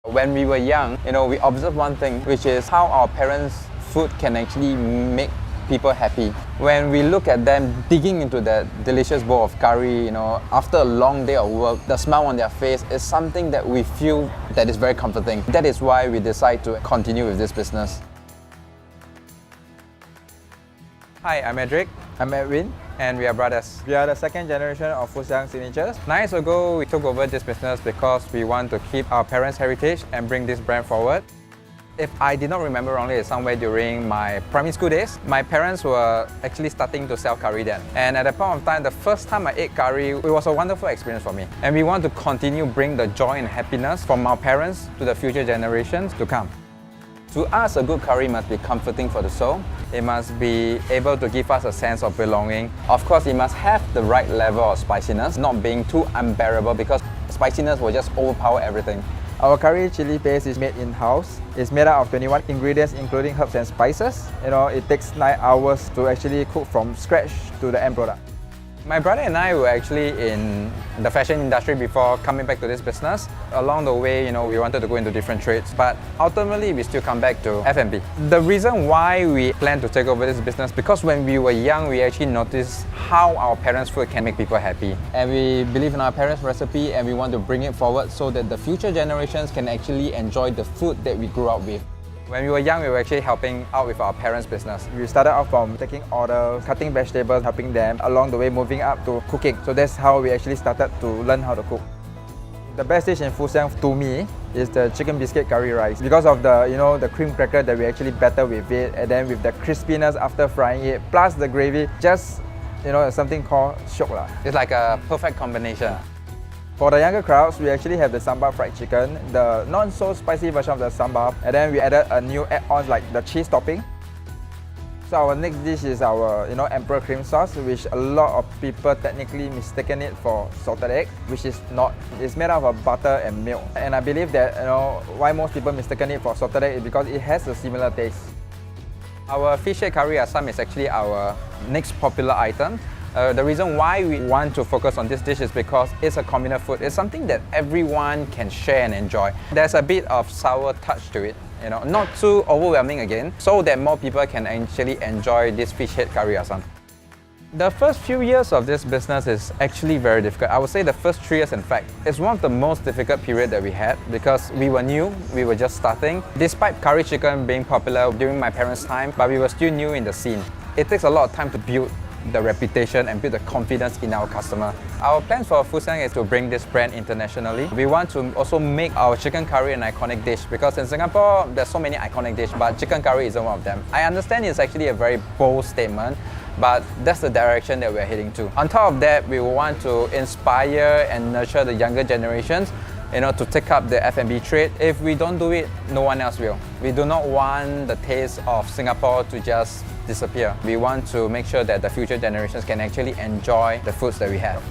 When we were young, we observed one thing, which is how our parents' food can actually make people happy. When we look at them digging into that delicious bowl of curry, after a long day of work, the smile on their face is something that we feel that is very comforting. That is why we decide to continue with this business. Hi, I'm Edric. I'm Edwin. And we are brothers. We are the second generation of Fusiang Signatures. 9 years ago, we took over this business because we want to keep our parents' heritage and bring this brand forward. If I did not remember wrongly, it's somewhere during my primary school days, my parents were actually starting to sell curry then. And at that point of time, the first time I ate curry, it was a wonderful experience for me. And we want to continue bring the joy and happiness from our parents to the future generations to come. To us, a good curry must be comforting for the soul. It must be able to give us a sense of belonging. Of course, it must have the right level of spiciness, not being too unbearable because spiciness will just overpower everything. Our curry chili paste is made in-house. It's made out of 21 ingredients including herbs and spices. It takes 9 hours to actually cook from scratch to the end product. My brother and I were actually in the fashion industry before coming back to this business. Along the way, we wanted to go into different trades, but ultimately we still come back to F&B. The reason why we plan to take over this business because when we were young, we actually noticed how our parents' food can make people happy. And we believe in our parents' recipe and we want to bring it forward so that the future generations can actually enjoy the food that we grew up with. When we were young, we were actually helping out with our parents' business. We started off from taking orders, cutting vegetables, helping them, along the way moving up to cooking. So that's how we actually started to learn how to cook. The best dish in Fusiang to me is the chicken biscuit curry rice because of the cream cracker that we actually batter with it, and then with the crispiness after frying it, plus the gravy, just something called shiok lah. It's like a perfect combination. For the younger crowds, we actually have the sambal fried chicken, the not so spicy version of the sambal, and then we added a new add-on like the cheese topping. So our next dish is our emperor cream sauce, which a lot of people technically mistaken it for salted egg, which is not. It's made out of butter and milk. And I believe that why most people mistaken it for salted egg is because it has a similar taste. Our fish head curry asam is actually our next popular item. The reason why we want to focus on this dish is because it's a communal food. It's something that everyone can share and enjoy. There's a bit of sour touch to it, not too overwhelming again, so that more people can actually enjoy this fish head curry asam. The first few years of this business is actually very difficult. I would say the first 3 years, in fact, is one of the most difficult period that we had because we were new, we were just starting. Despite curry chicken being popular during my parents' time, but we were still new in the scene. It takes a lot of time to build the reputation and build the confidence in our customer. Our plans for Fusiang is to bring this brand internationally. We want to also make our chicken curry an iconic dish because in Singapore, there's so many iconic dishes, but chicken curry isn't one of them. I understand it's actually a very bold statement, but that's the direction that we're heading to. On top of that, we want to inspire and nurture the younger generations to take up the F&B trade. If we don't do it, no one else will. We do not want the taste of Singapore to just disappear. We want to make sure that the future generations can actually enjoy the foods that we have.